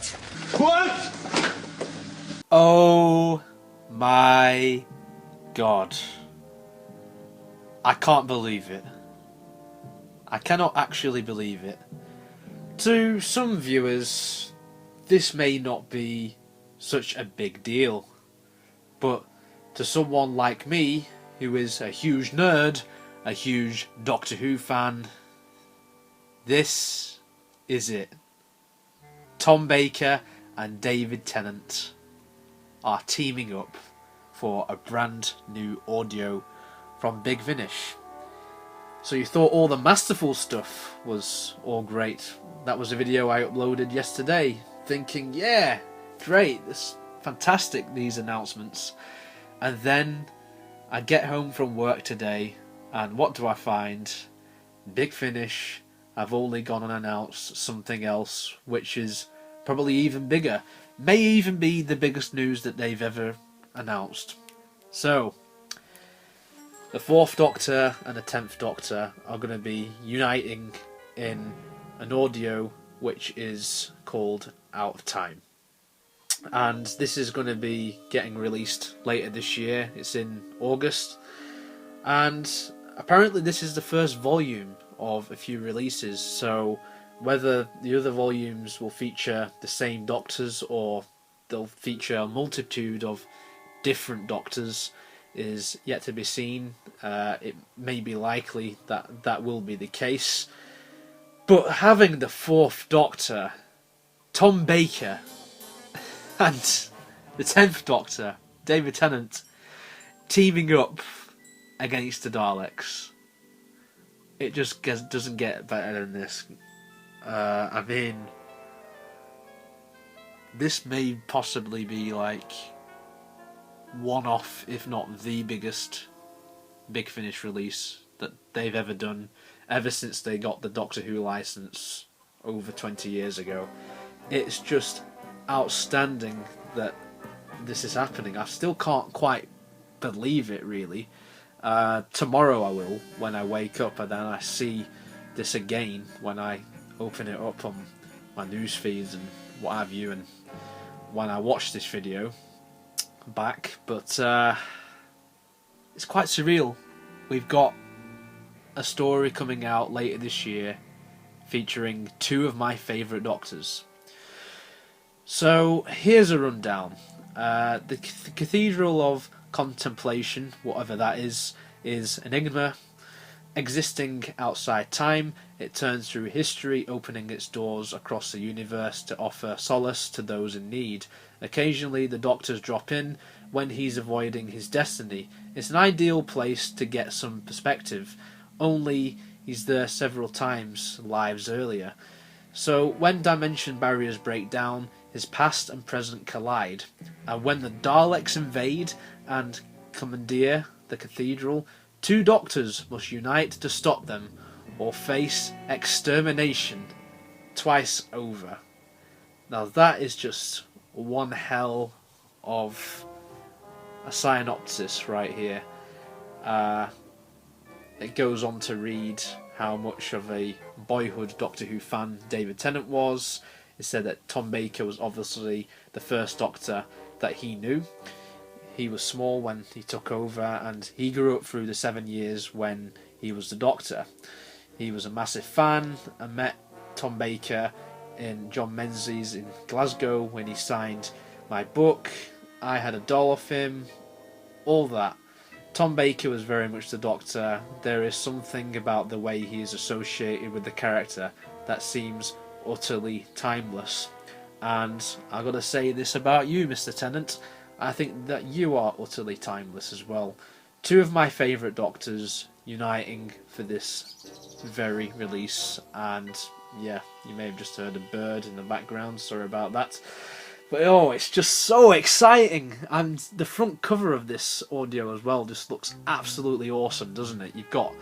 What? What? Oh my God. I can't believe it. I cannot actually believe it. To some viewers, this may not be such a big deal, but to someone like me, who is a huge nerd, a huge Doctor Who fan, this is it. Tom Baker and David Tennant are teaming up for a brand new audio from Big Finish. So you thought all the masterful stuff was all great. That was a video I uploaded yesterday, thinking, yeah, great, this fantastic, these announcements. And then I get home from work today, and what do I find? Big Finish have only gone and announced something else, which is probably even bigger. May even be the biggest news that they've ever announced. So, the 4th Doctor and the 10th Doctor are going to be uniting in an audio which is called Out of Time. And this is going to be getting released later this year. It's in August. And apparently this is the first volume of a few releases. So whether the other volumes will feature the same Doctors or they'll feature a multitude of different Doctors is yet to be seen. It may be likely that that will be the case. But having the 4th Doctor, Tom Baker, and the 10th Doctor, David Tennant, teaming up against the Daleks, it just doesn't get better than this. I mean, this may possibly be like one-off, if not the biggest Big Finish release that they've ever done, ever since they got the Doctor Who license over 20 years ago. It's just outstanding that this is happening. I still can't quite believe it, really. Tomorrow I will, when I wake up and then I see this again, when I open it up on my news feeds and what have you, and when I watch this video back. But it's quite surreal. We've got a story coming out later this year featuring 2 of my favourite Doctors. So here's a rundown. The Cathedral of Contemplation, whatever that is Enigma. Existing outside time, it turns through history, opening its doors across the universe to offer solace to those in need. Occasionally the Doctors drop in when he's avoiding his destiny. It's an ideal place to get some perspective, only he's there several times lives earlier. So when dimension barriers break down, his past and present collide, and when the Daleks invade and commandeer the cathedral, 2 Doctors must unite to stop them or face extermination twice over. Now that is just one hell of a synopsis right here. It goes on to read how much of a boyhood Doctor Who fan David Tennant was. It said that Tom Baker was obviously the first Doctor that he knew. He was small when he took over, and he grew up through the 7 years when he was the Doctor. He was a massive fan and met Tom Baker in John Menzies in Glasgow when he signed my book. I had a doll of him, all that. Tom Baker was very much the Doctor. There is something about the way he is associated with the character that seems utterly timeless. And I've got to say this about you, Mr. Tennant. I think that you are utterly timeless as well. 2 of my favourite Doctors uniting for this very release. And yeah, you may have just heard a bird in the background, sorry about that. But oh, it's just so exciting. And the front cover of this audio as well just looks absolutely awesome, doesn't it? You've got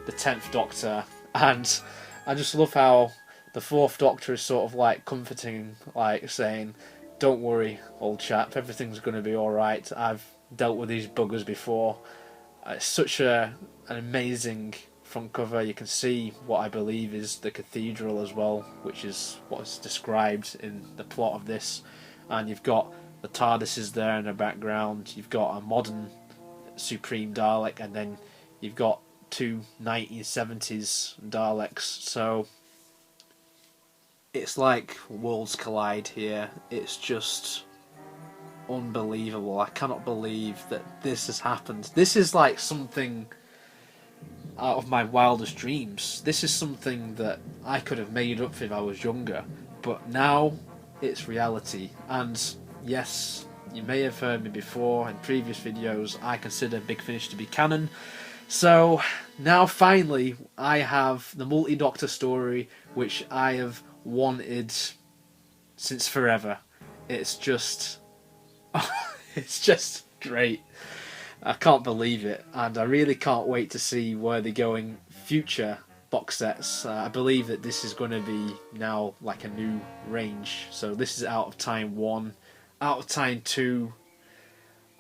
the 10th Doctor, and I just love how the 4th Doctor is sort of like comforting, like saying, don't worry, old chap, everything's going to be alright. I've dealt with these buggers before. It's such an amazing front cover. You can see what I believe is the cathedral as well, which is what is described in the plot of this. And you've got the TARDISes there in the background. You've got a modern Supreme Dalek, and then you've got two 1970s Daleks. So it's like worlds collide here. It's just unbelievable. I cannot believe that this has happened. This is like something out of my wildest dreams. This is something that I could have made up if I was younger, but now it's reality. And yes, you may have heard me before in previous videos, I consider Big Finish to be canon. So now finally I have the multi-Doctor story, which I have wanted since forever. It's just it's just great. I can't believe it, and I really can't wait to see where they're going future box sets. I believe that this is going to be now like a new range. So this is Out of Time 1. Out of Time 2,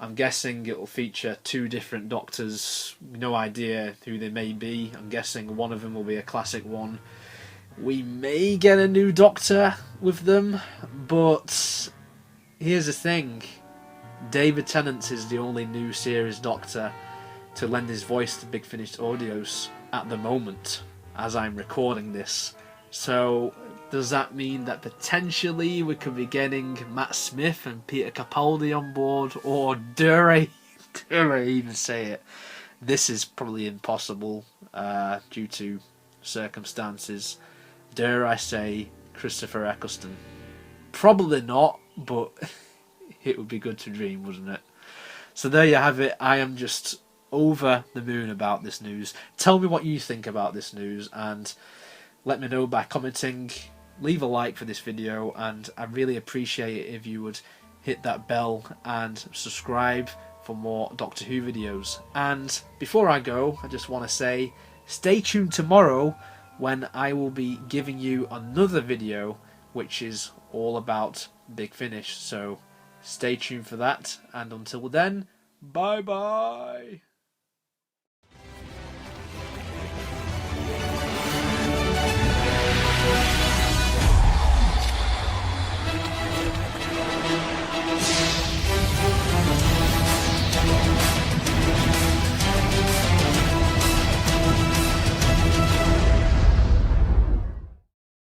I'm guessing it will feature two different Doctors. No idea who they may be. I'm guessing one of them will be a classic one. We may get a new Doctor with them, but here's the thing. David Tennant is the only new series Doctor to lend his voice to Big Finish Audios at the moment, as I'm recording this. So does that mean that potentially we could be getting Matt Smith and Peter Capaldi on board, or dare I even say it? This is probably impossible due to circumstances. Dare I say Christopher Eccleston? Probably not, but it would be good to dream, wouldn't it? So there you have it. I am just over the moon about this news. Tell me what you think about this news, and let me know by commenting. Leave a like for this video, and I really appreciate it if you would hit that bell and subscribe for more Doctor Who videos. And before I go, I just want to say stay tuned tomorrow when I will be giving you another video which is all about Big Finish. So stay tuned for that, and until then, bye bye.